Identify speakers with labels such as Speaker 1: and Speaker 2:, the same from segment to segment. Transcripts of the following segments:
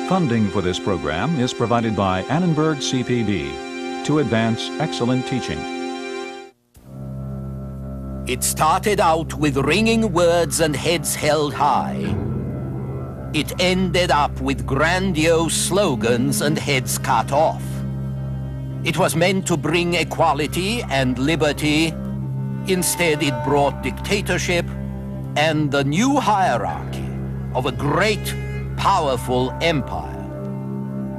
Speaker 1: Funding for this program is provided by Annenberg CPB to advance excellent teaching.
Speaker 2: It started out with ringing words and heads held high. It ended up with grandiose slogans and heads cut off. It was meant to bring equality and liberty. Instead, it brought dictatorship and the new hierarchy of a great, powerful empire.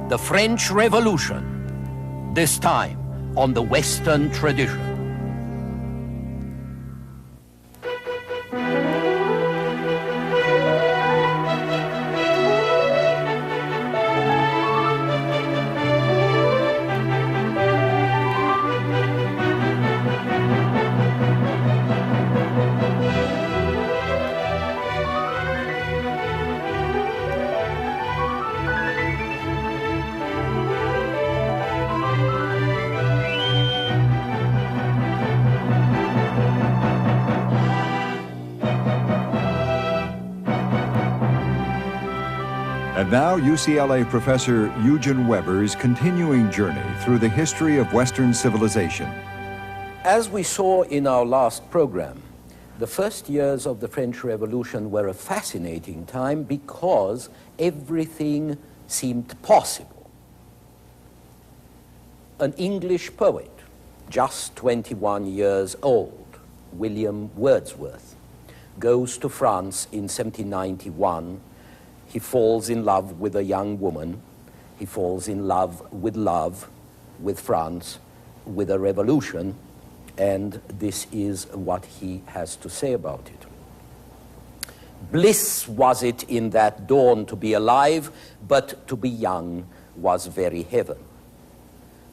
Speaker 2: The French Revolution, this time on the Western tradition.
Speaker 3: And now, UCLA professor Eugen Weber's continuing journey through the history of Western civilization.
Speaker 2: As we saw in our last program, the first years of the French Revolution were a fascinating time because everything seemed possible. An English poet, just 21 years old, William Wordsworth, goes to France in 1791. He falls in love with a young woman. He falls in love, with France, with a revolution, and this is what he has to say about it. Bliss was it in that dawn to be alive, but to be young was very heaven.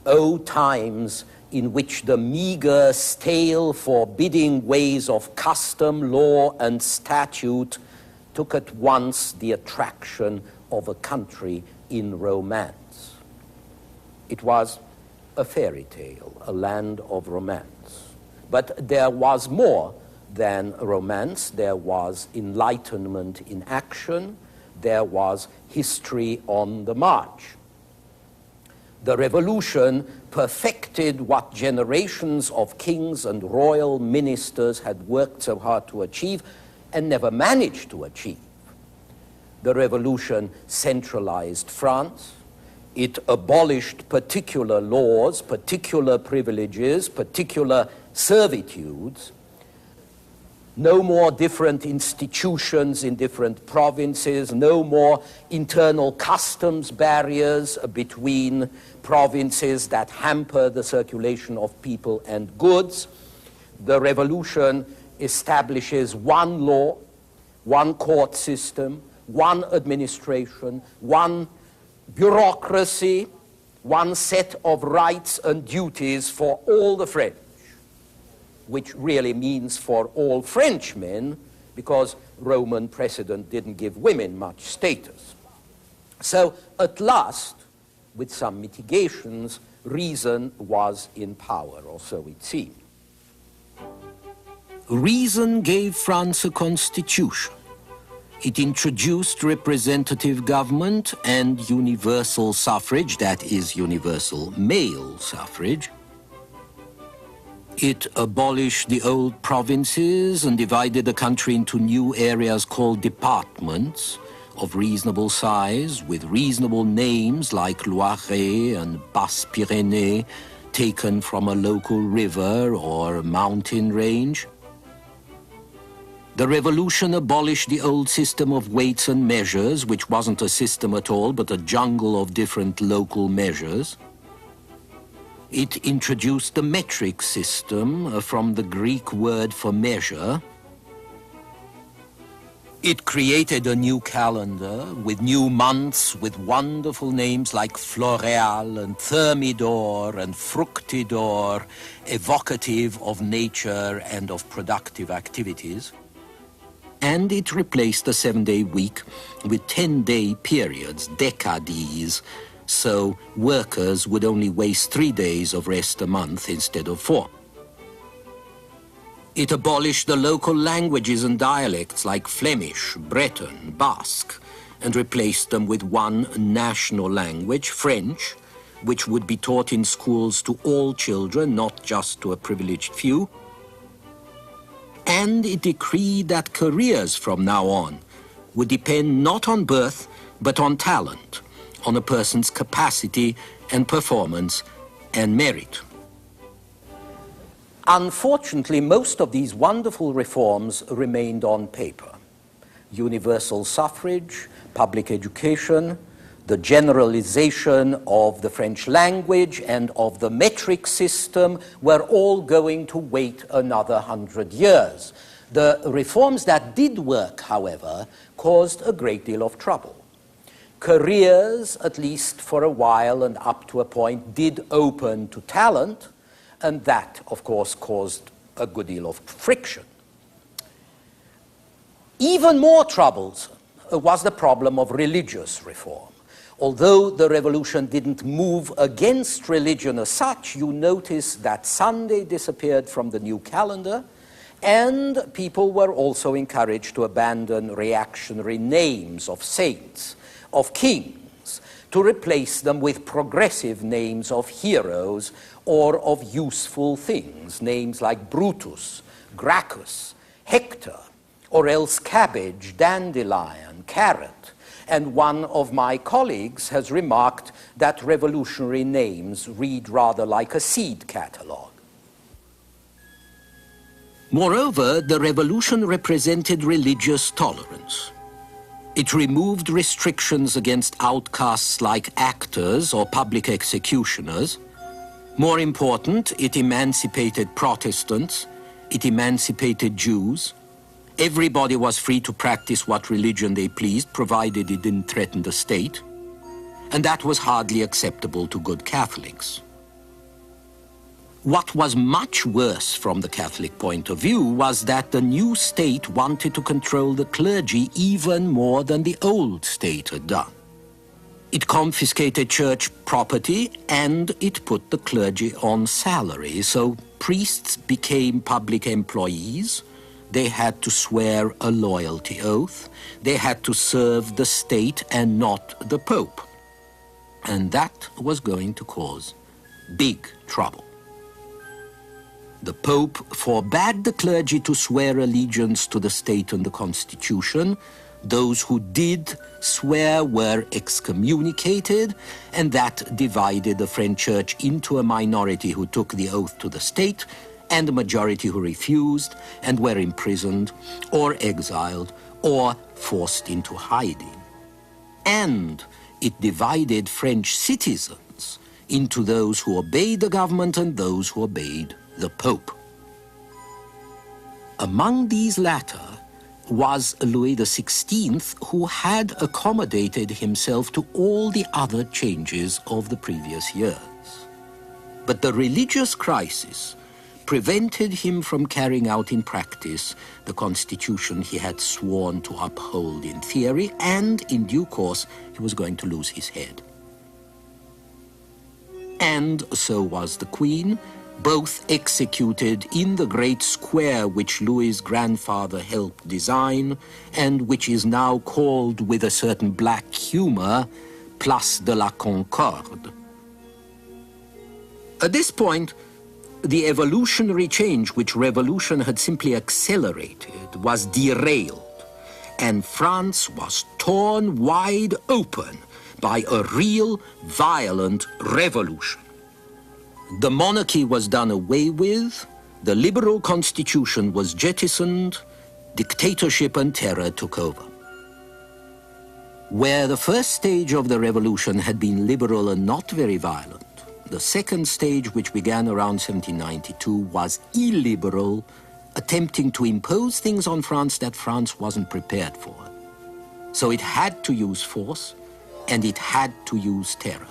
Speaker 2: O times in which the meager, stale, forbidding ways of custom, law, and statute took at once the attraction of a country in romance. It was a fairy tale, a land of romance. But there was more than romance. There was enlightenment in action. There was history on the march. The revolution perfected what generations of kings and royal ministers had worked so hard to achieve and never managed to achieve. The revolution centralized France. It abolished particular laws, particular privileges, particular servitudes. No more different institutions in different provinces, no more internal customs barriers between provinces that hamper the circulation of people and goods. The revolution establishes one law, one court system, one administration, one bureaucracy, one set of rights and duties for all the French, which really means for all Frenchmen, because Roman precedent didn't give women much status. So at last, with some mitigations, reason was in power, or so it seemed. Reason gave France a constitution. It introduced representative government and universal suffrage, that is, universal male suffrage. It abolished the old provinces and divided the country into new areas called departments of reasonable size, with reasonable names like Loiret and Basse-Pyrénées, taken from a local river or mountain range. The revolution abolished the old system of weights and measures, which wasn't a system at all, but a jungle of different local measures. It introduced the metric system from the Greek word for measure. It created a new calendar with new months with wonderful names like Floréal and Thermidor and Fructidor, evocative of nature and of productive activities. And it replaced the 7-day week with 10-day periods, decades, so workers would only waste 3 days of rest a month instead of 4. It abolished the local languages and dialects like Flemish, Breton, Basque, and replaced them with one national language, French, which would be taught in schools to all children, not just to a privileged few. And it decreed that careers from now on would depend not on birth, but on talent, on a person's capacity and performance and merit. Unfortunately, most of these wonderful reforms remained on paper. Universal suffrage, public education, the generalization of the French language and of the metric system were all going to wait another 100 years. The reforms that did work, however, caused a great deal of trouble. Careers, at least for a while and up to a point, did open to talent, and that, of course, caused a good deal of friction. Even more troublesome was the problem of religious reform. Although the revolution didn't move against religion as such, you notice that Sunday disappeared from the new calendar, and people were also encouraged to abandon reactionary names of saints, of kings, to replace them with progressive names of heroes or of useful things, names like Brutus, Gracchus, Hector, or else cabbage, dandelion, carrot. And one of my colleagues has remarked that revolutionary names read rather like a seed catalogue. Moreover, the revolution represented religious tolerance. It removed restrictions against outcasts like actors or public executioners. More important, it emancipated Protestants, it emancipated Jews. Everybody was free to practice what religion they pleased, provided it didn't threaten the state. And that was hardly acceptable to good Catholics. What was much worse from the Catholic point of view was that the new state wanted to control the clergy even more than the old state had done. It confiscated church property and it put the clergy on salary, so priests became public employees. They had to swear a loyalty oath. They had to serve the state and not the Pope. And that was going to cause big trouble. The Pope forbade the clergy to swear allegiance to the state and the Constitution. Those who did swear were excommunicated, and that divided the French Church into a minority who took the oath to the state and a majority who refused and were imprisoned or exiled or forced into hiding. And it divided French citizens into those who obeyed the government and those who obeyed the Pope. Among these latter was Louis XVI, who had accommodated himself to all the other changes of the previous years. But the religious crisis prevented him from carrying out in practice the constitution he had sworn to uphold in theory, and in due course he was going to lose his head. And so was the Queen, both executed in the great square which Louis's grandfather helped design, and which is now called with a certain black humor, Place de la Concorde. At this point, the evolutionary change which revolution had simply accelerated was derailed, and France was torn wide open by a real violent revolution. The monarchy was done away with, the liberal constitution was jettisoned, dictatorship and terror took over. Where the first stage of the revolution had been liberal and not very violent, the second stage, which began around 1792, was illiberal, attempting to impose things on France that France wasn't prepared for. So it had to use force, and it had to use terror.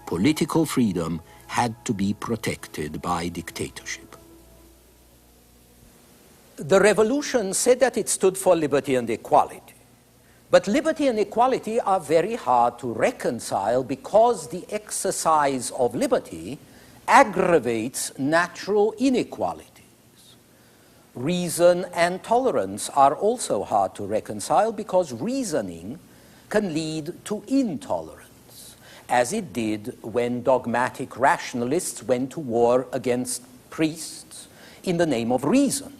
Speaker 2: Political freedom had to be protected by dictatorship. The revolution said that it stood for liberty and equality. But liberty and equality are very hard to reconcile because the exercise of liberty aggravates natural inequalities. Reason and tolerance are also hard to reconcile because reasoning can lead to intolerance, as it did when dogmatic rationalists went to war against priests in the name of reason,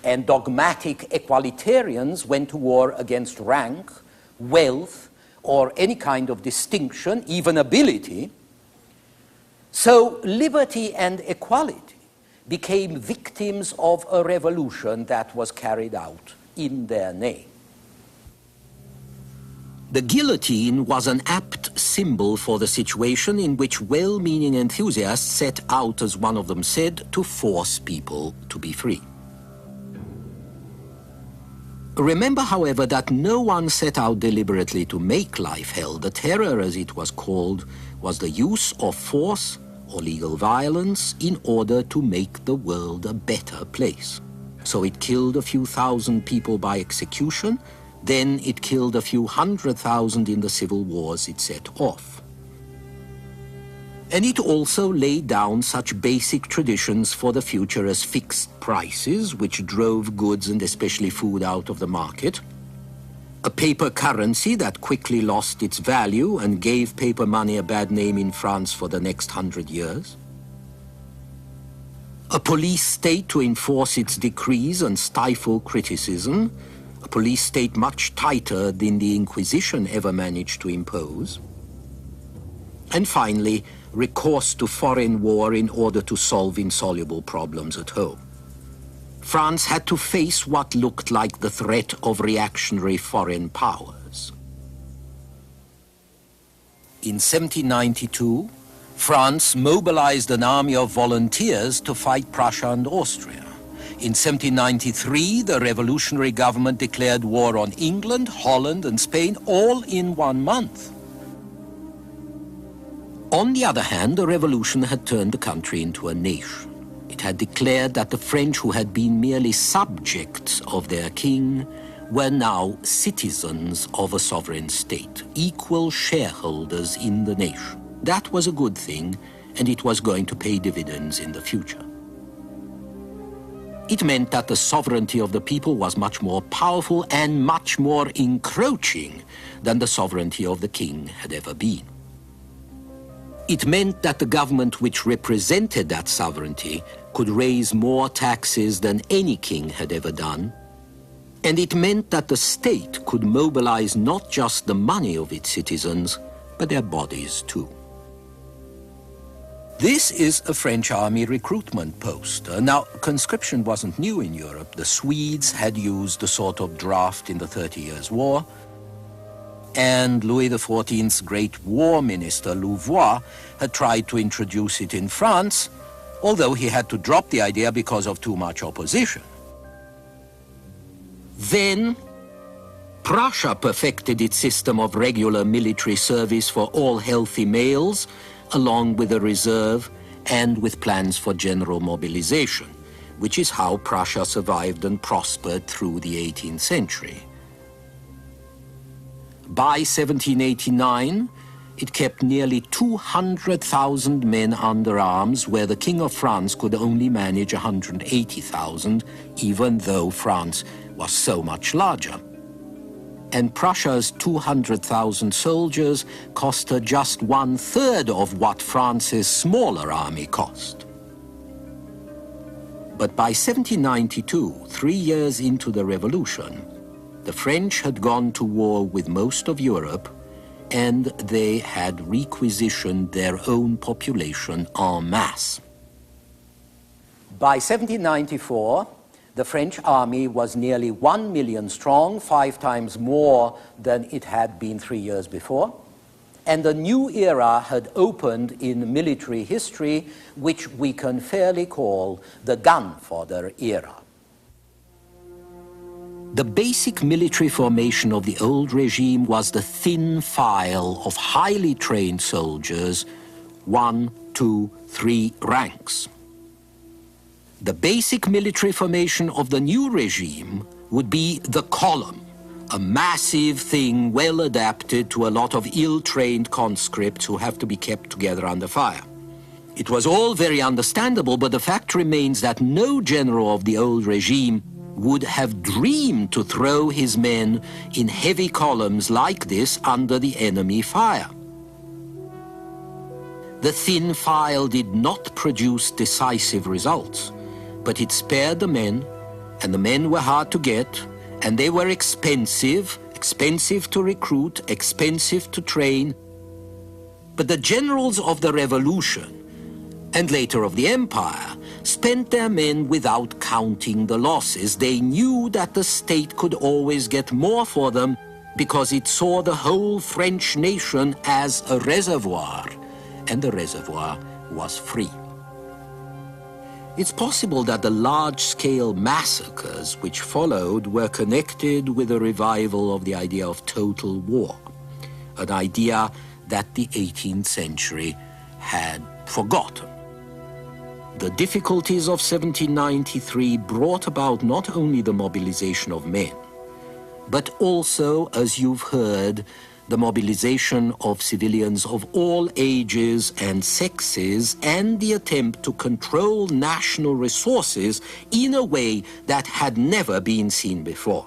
Speaker 2: and dogmatic equalitarians went to war against rank, wealth, or any kind of distinction, even ability. So liberty and equality became victims of a revolution that was carried out in their name. The guillotine was an apt symbol for the situation in which well-meaning enthusiasts set out, as one of them said, to force people to be free. Remember, however, that no one set out deliberately to make life hell. The terror, as it was called, was the use of force or legal violence in order to make the world a better place. So it killed a few thousand people by execution, then it killed a few 100,000 in the civil wars it set off. And it also laid down such basic traditions for the future as fixed prices, which drove goods and especially food out of the market, a paper currency that quickly lost its value and gave paper money a bad name in France for the next 100 years, a police state to enforce its decrees and stifle criticism, a police state much tighter than the Inquisition ever managed to impose, and finally, recourse to foreign war in order to solve insoluble problems at home. France had to face what looked like the threat of reactionary foreign powers. In 1792, France mobilized an army of volunteers to fight Prussia and Austria. In 1793, the revolutionary government declared war on England, Holland, and Spain, all in 1 month. On the other hand, the revolution had turned the country into a nation. It had declared that the French, who had been merely subjects of their king, were now citizens of a sovereign state, equal shareholders in the nation. That was a good thing, and it was going to pay dividends in the future. It meant that the sovereignty of the people was much more powerful and much more encroaching than the sovereignty of the king had ever been. It meant that the government which represented that sovereignty could raise more taxes than any king had ever done, and it meant that the state could mobilize not just the money of its citizens, but their bodies too. This is a French army recruitment post. Now, conscription wasn't new in Europe. The Swedes had used a sort of draft in the 30 Years' War, and Louis XIV's great war minister, Louvois, had tried to introduce it in France, although he had to drop the idea because of too much opposition. Then, Prussia perfected its system of regular military service for all healthy males, along with a reserve and with plans for general mobilization, which is how Prussia survived and prospered through the 18th century. By 1789, it kept nearly 200,000 men under arms, where the King of France could only manage 180,000, even though France was so much larger. And Prussia's 200,000 soldiers cost her just 1/3 of what France's smaller army cost. But by 1792, 3 years into the revolution, the French had gone to war with most of Europe, and they had requisitioned their own population en masse. By 1794, the French army was nearly 1 million strong, 5 times more than it had been 3 years before, and a new era had opened in military history, which we can fairly call the gun fodder era. The basic military formation of the old regime was the thin file of highly trained soldiers, 1, 2, 3 ranks. The basic military formation of the new regime would be the column, a massive thing well adapted to a lot of ill-trained conscripts who have to be kept together under fire. It was all very understandable, but the fact remains that no general of the old regime would have dreamed to throw his men in heavy columns like this under the enemy fire. The thin file did not produce decisive results, but it spared the men, and the men were hard to get, and they were expensive to recruit, expensive to train. But the generals of the revolution, and later of the empire, spent their men without counting the losses. They knew that the state could always get more for them because it saw the whole French nation as a reservoir, and the reservoir was free. It's possible that the large-scale massacres which followed were connected with a revival of the idea of total war, an idea that the 18th century had forgotten. The difficulties of 1793 brought about not only the mobilization of men, but also, as you've heard, the mobilization of civilians of all ages and sexes, and the attempt to control national resources in a way that had never been seen before.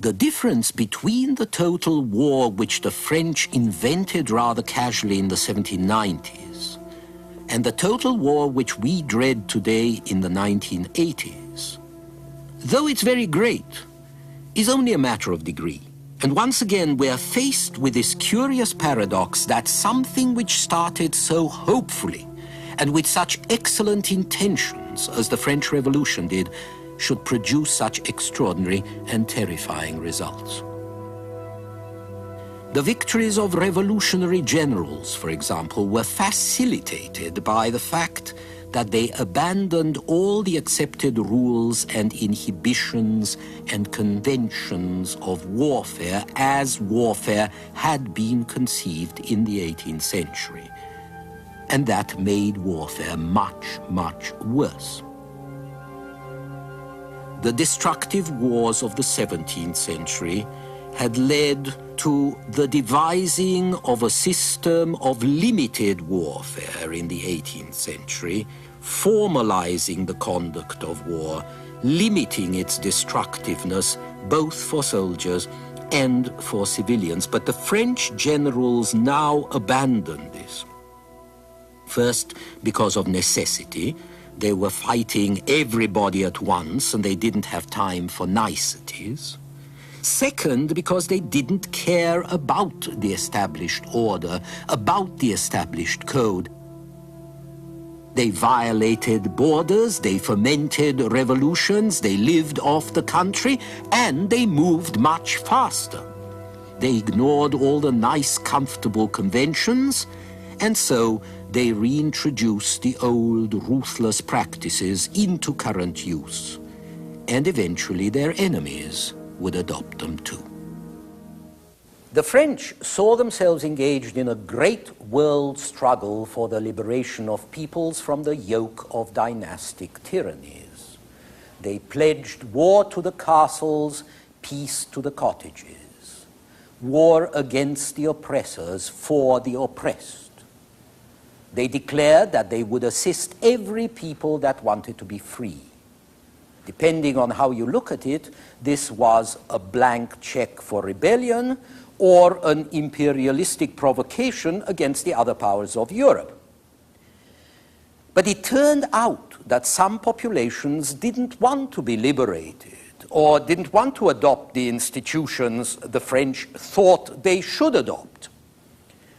Speaker 2: The difference between the total war which the French invented rather casually in the 1790s and the total war which we dread today in the 1980s, though it's very great, is only a matter of degree. And once again, we are faced with this curious paradox that something which started so hopefully and with such excellent intentions as the French Revolution did should produce such extraordinary and terrifying results. The victories of revolutionary generals, for example, were facilitated by the fact that they abandoned all the accepted rules and inhibitions and conventions of warfare as warfare had been conceived in the 18th century. And that made warfare much, much worse. The destructive wars of the 17th century had led to the devising of a system of limited warfare in the 18th century, formalizing the conduct of war, limiting its destructiveness both for soldiers and for civilians. But the French generals now abandoned this. First, because of necessity. They were fighting everybody at once and they didn't have time for niceties. Second, because they didn't care about the established order, about the established code. They violated borders, they fomented revolutions, they lived off the country, and they moved much faster. They ignored all the nice, comfortable conventions, and so they reintroduced the old, ruthless practices into current use. And eventually their enemies would adopt them too. The French saw themselves engaged in a great world struggle for the liberation of peoples from the yoke of dynastic tyrannies. They pledged war to the castles, peace to the cottages, war against the oppressors for the oppressed. They declared that they would assist every people that wanted to be free. Depending on how you look at it, this was a blank check for rebellion or an imperialistic provocation against the other powers of Europe. But it turned out that some populations didn't want to be liberated or didn't want to adopt the institutions the French thought they should adopt.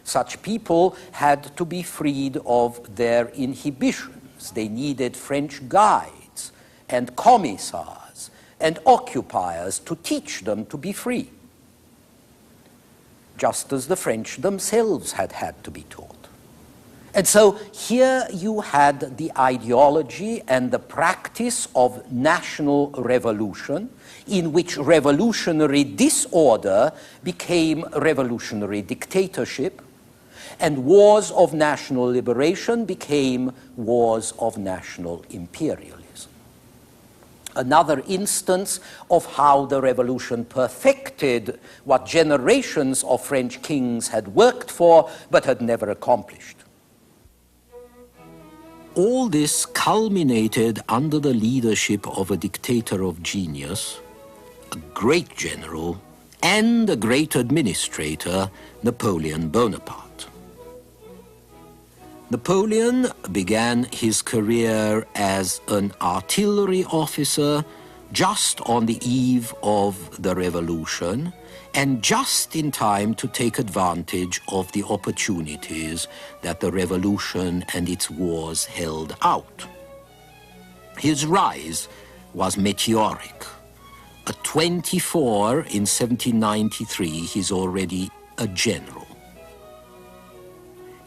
Speaker 2: Such people had to be freed of their inhibitions. They needed French guides and commissars and occupiers to teach them to be free, just as the French themselves had had to be taught. And so here you had the ideology and the practice of national revolution, in which revolutionary disorder became revolutionary dictatorship, and wars of national liberation became wars of national imperialism. Another instance of how the revolution perfected what generations of French kings had worked for but had never accomplished. all this culminated under the leadership of a dictator of genius, a great general, and a great administrator, Napoleon Bonaparte. Napoleon began his career as an artillery officer just on the eve of the revolution, and just in time to take advantage of the opportunities that the revolution and its wars held out. His rise was meteoric. At 24 in 1793, he's already a general.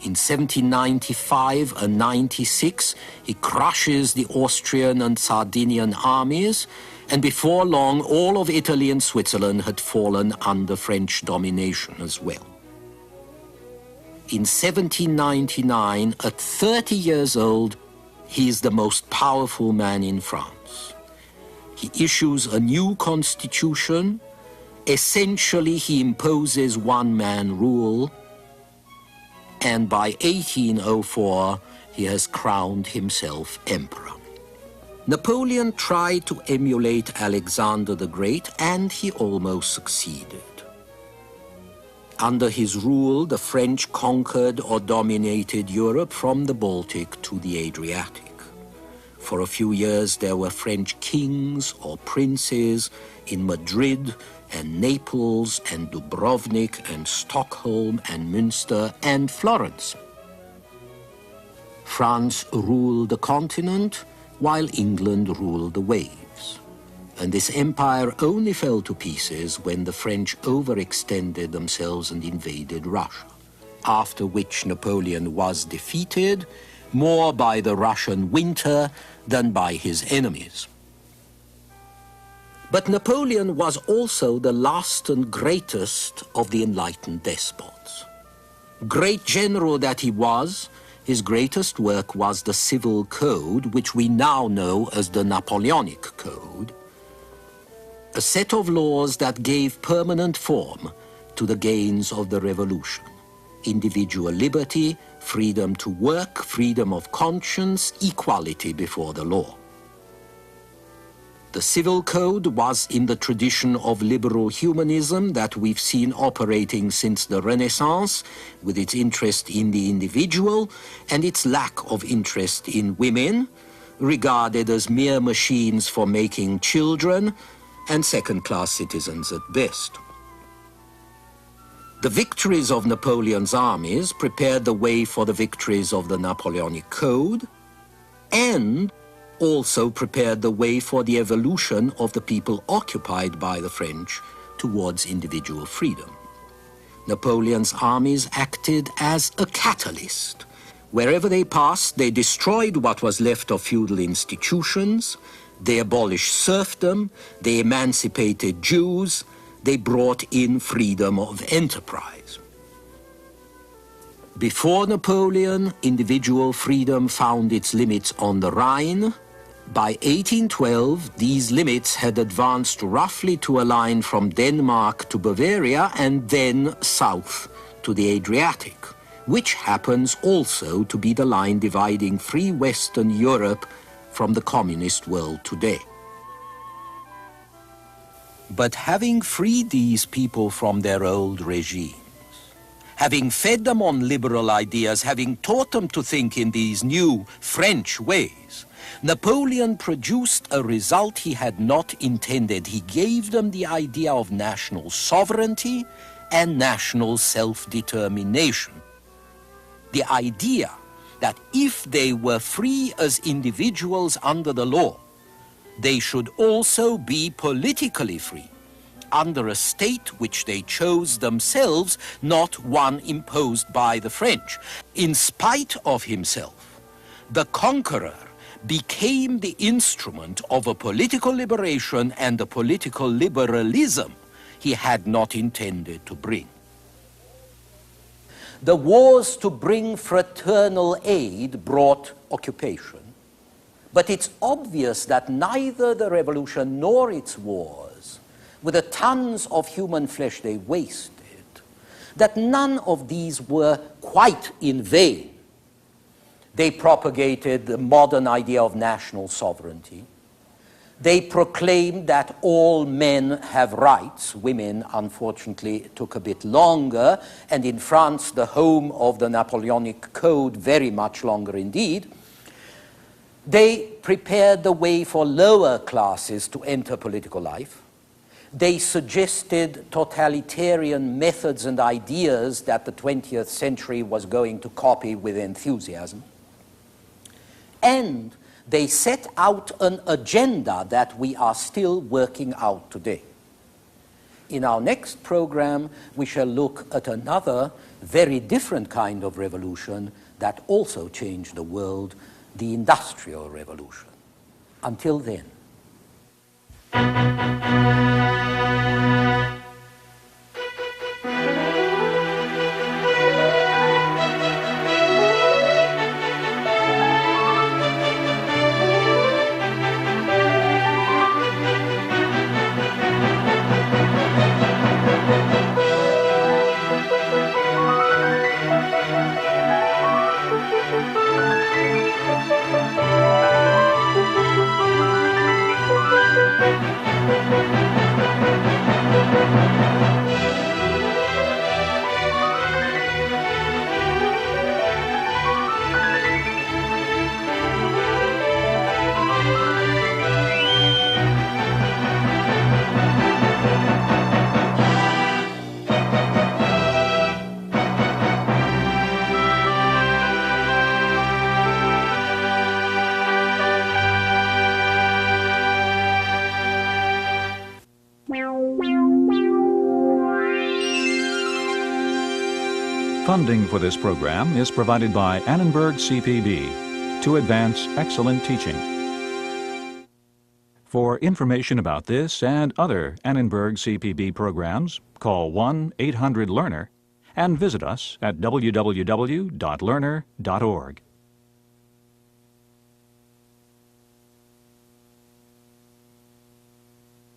Speaker 2: In 1795 and 96, he crushes the Austrian and Sardinian armies, and before long, all of Italy and Switzerland had fallen under French domination as well. In 1799, at 30 years old, he is the most powerful man in France. He issues a new constitution. Essentially, he imposes one-man rule, and by 1804, he has crowned himself emperor. Napoleon tried to emulate Alexander the Great, and he almost succeeded. Under his rule, the French conquered or dominated Europe from the Baltic to the Adriatic. For a few years, there were French kings or princes in Madrid and Naples and Dubrovnik and Stockholm and Münster and Florence. France ruled the continent, while England ruled the waves. And this empire only fell to pieces when the French overextended themselves and invaded Russia, after which Napoleon was defeated, more by the Russian winter than by his enemies. But Napoleon was also the last and greatest of the enlightened despots. Great general that he was, his greatest work was the Civil Code, which we now know as the Napoleonic Code, a set of laws that gave permanent form to the gains of the revolution: individual liberty, freedom to work, freedom of conscience, equality before the law. The Civil Code was in the tradition of liberal humanism that we've seen operating since the Renaissance, with its interest in the individual and its lack of interest in women, regarded as mere machines for making children and second-class citizens at best. The victories of Napoleon's armies prepared the way for the victories of the Napoleonic Code, and also prepared the way for the evolution of the people occupied by the French towards individual freedom. Napoleon's armies acted as a catalyst. Wherever they passed, they destroyed what was left of feudal institutions, they abolished serfdom, they emancipated Jews, they brought in freedom of enterprise. Before Napoleon, individual freedom found its limits on the Rhine. By 1812, these limits had advanced roughly to a line from Denmark to Bavaria and then south to the Adriatic, which happens also to be the line dividing free Western Europe from the communist world today. But having freed these people from their old regimes, having fed them on liberal ideas, having taught them to think in these new French ways, Napoleon produced a result he had not intended. He gave them the idea of national sovereignty and national self-determination. The idea that if they were free as individuals under the law, they should also be politically free, under a state which they chose themselves, not one imposed by the French. In spite of himself, the conqueror became the instrument of a political liberation and a political liberalism he had not intended to bring. The wars to bring fraternal aid brought occupation, but it's obvious that neither the revolution nor its wars, with the tons of human flesh they wasted, that none of these were quite in vain. They propagated the modern idea of national sovereignty. They proclaimed that all men have rights. Women, unfortunately, took a bit longer, and in France, the home of the Napoleonic Code, very much longer indeed. They prepared the way for lower classes to enter political life. They suggested totalitarian methods and ideas that the 20th century was going to copy with enthusiasm. And they set out an agenda that we are still working out today. In our next program, we shall look at another very different kind of revolution that also changed the world, the Industrial Revolution. Until then.
Speaker 1: Funding for this program is provided by Annenberg CPB to advance excellent teaching. For information about this and other Annenberg CPB programs, call 1-800-LEARNER and visit us at www.learner.org.